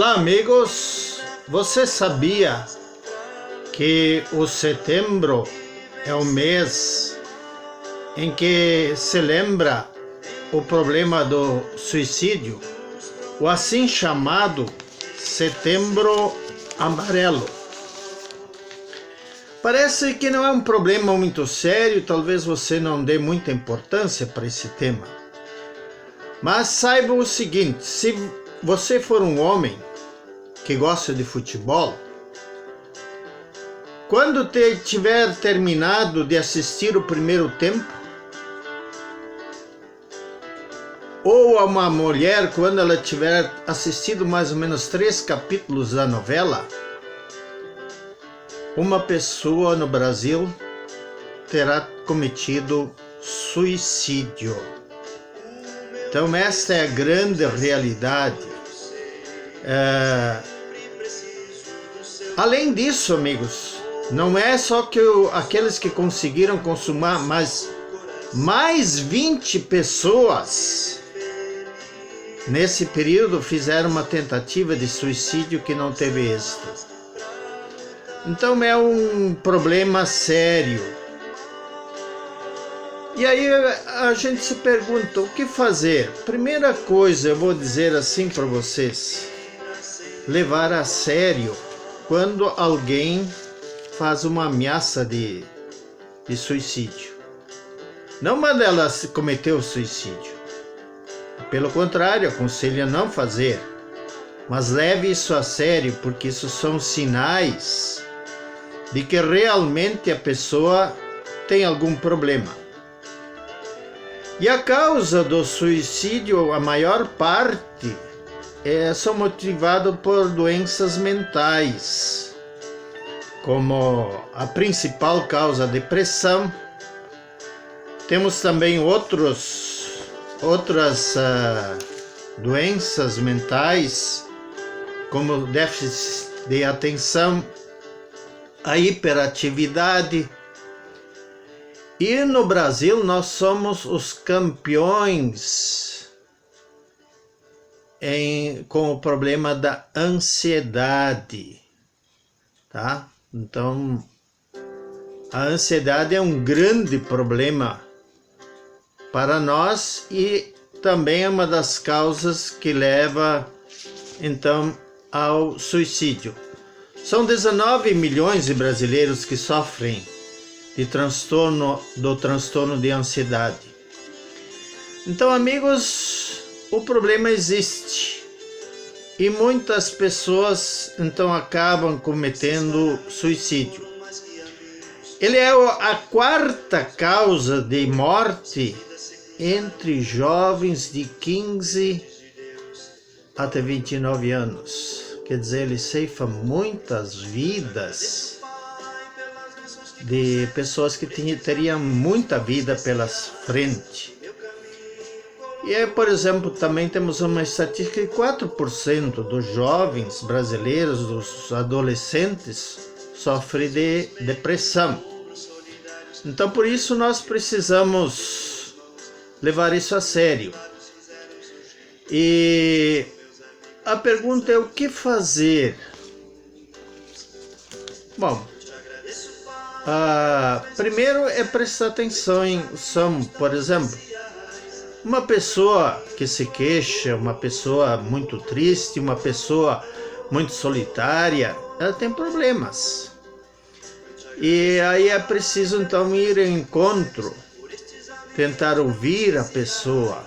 Olá, amigos! Você sabia que o setembro é o mês em que se lembra o problema do suicídio, o assim chamado Setembro Amarelo? Parece que não é um problema muito sério, talvez você não dê muita importância para esse tema. Mas saiba o seguinte, se você for um homem que gosta de futebol, quando tiver terminado de assistir o primeiro tempo, ou a uma mulher, quando ela tiver assistido mais ou menos 3 capítulos da novela, uma pessoa no Brasil terá cometido suicídio. Então esta é a grande realidade. Além disso, amigos, não é só que aqueles que conseguiram consumar, mas mais 20 pessoas nesse período fizeram uma tentativa de suicídio que não teve êxito. Então é um problema sério. E aí a gente se pergunta, o que fazer? Primeira coisa, eu vou dizer assim para vocês, levar a sério quando alguém faz uma ameaça de suicídio. Não manda ela cometer o suicídio. Pelo contrário, aconselho a não fazer. Mas leve isso a sério, porque isso são sinais de que realmente a pessoa tem algum problema. E a causa do suicídio, a maior parte, são motivadas por doenças mentais, como a principal causa, a depressão. Temos também outras doenças mentais, como déficit de atenção, a hiperatividade. E no Brasil nós somos os campeões com o problema da ansiedade, tá? Então, a ansiedade é um grande problema para nós e também é uma das causas que leva, então, ao suicídio. São 19 milhões de brasileiros que sofrem de transtorno de ansiedade. Então, amigos, o problema existe e muitas pessoas então acabam cometendo suicídio. Ele é a 4ª causa de morte entre jovens de 15 até 29 anos. Quer dizer, ele ceifa muitas vidas de pessoas que teriam muita vida pela frente. E, por exemplo, também temos uma estatística de 4% dos jovens brasileiros, dos adolescentes, sofrem de depressão. Então, por isso, nós precisamos levar isso a sério. E a pergunta é o que fazer? Bom, primeiro é prestar atenção por exemplo, uma pessoa que se queixa, uma pessoa muito triste, uma pessoa muito solitária, ela tem problemas. E aí é preciso então ir ao encontro, tentar ouvir a pessoa.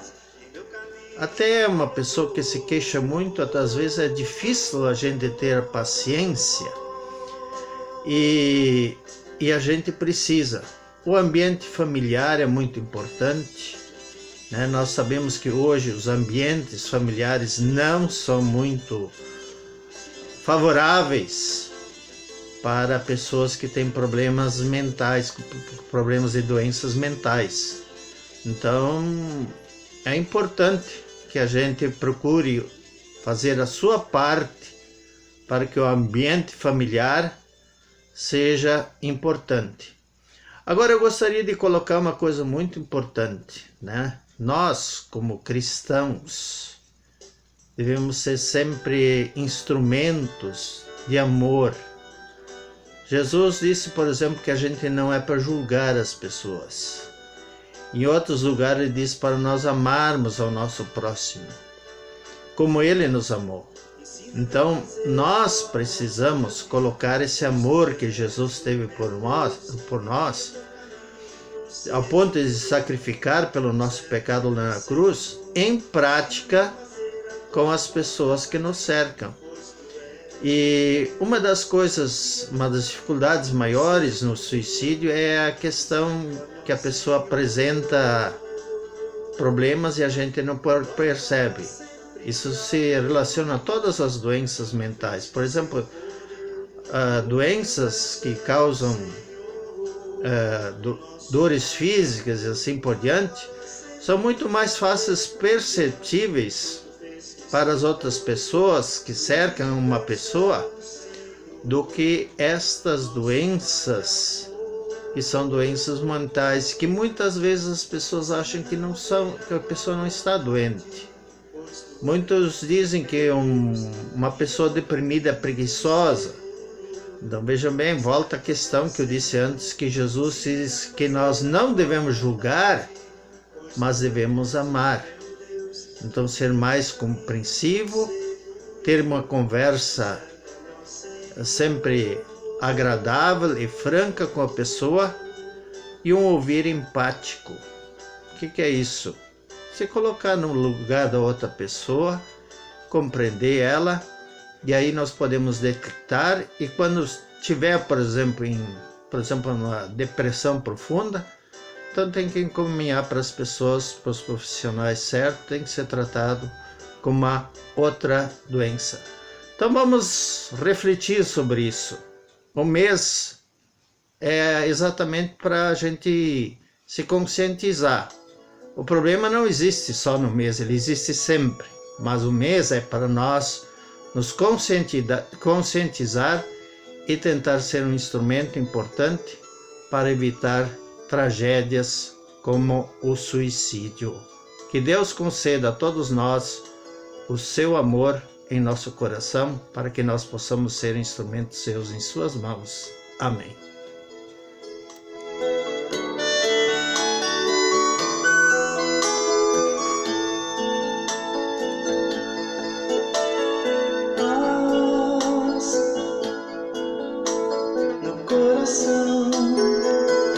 Até uma pessoa que se queixa muito, às vezes é difícil a gente ter paciência. E a gente precisa. O ambiente familiar é muito importante, né? Nós sabemos que hoje os ambientes familiares não são muito favoráveis para pessoas que têm problemas mentais, problemas de doenças mentais. Então, é importante que a gente procure fazer a sua parte para que o ambiente familiar seja importante. Agora eu gostaria de colocar uma coisa muito importante, né? Nós, como cristãos, devemos ser sempre instrumentos de amor. Jesus disse, por exemplo, que a gente não é para julgar as pessoas. Em outros lugares ele diz para nós amarmos ao nosso próximo, como ele nos amou. Então, nós precisamos colocar esse amor que Jesus teve por nós, ao ponto de sacrificar pelo nosso pecado lá na cruz, em prática com as pessoas que nos cercam. E uma das dificuldades maiores no suicídio é a questão que a pessoa apresenta problemas e a gente não percebe. Isso se relaciona a todas as doenças mentais. Por exemplo, doenças que causam dores físicas e assim por diante, são muito mais fáceis perceptíveis para as outras pessoas que cercam uma pessoa do que estas doenças, que são doenças mentais, que muitas vezes as pessoas acham que não são, que a pessoa não está doente. Muitos dizem que uma pessoa deprimida é preguiçosa. Então vejam bem, volta à questão que eu disse antes, que Jesus diz que nós não devemos julgar, mas devemos amar. Então ser mais compreensivo, ter uma conversa sempre agradável e franca com a pessoa e um ouvir empático. O que é isso? Se colocar no lugar da outra pessoa, compreender ela, e aí nós podemos detectar, e quando tiver, por exemplo, uma depressão profunda, então tem que encaminhar para as pessoas, para os profissionais certos, tem que ser tratado como uma outra doença. Então vamos refletir sobre isso. O mês é exatamente para a gente se conscientizar. O problema não existe só no mês, ele existe sempre. Mas o mês é para nós nos conscientizar e tentar ser um instrumento importante para evitar tragédias como o suicídio. Que Deus conceda a todos nós o seu amor em nosso coração, para que nós possamos ser instrumentos seus em suas mãos. Amém. Paz no coração.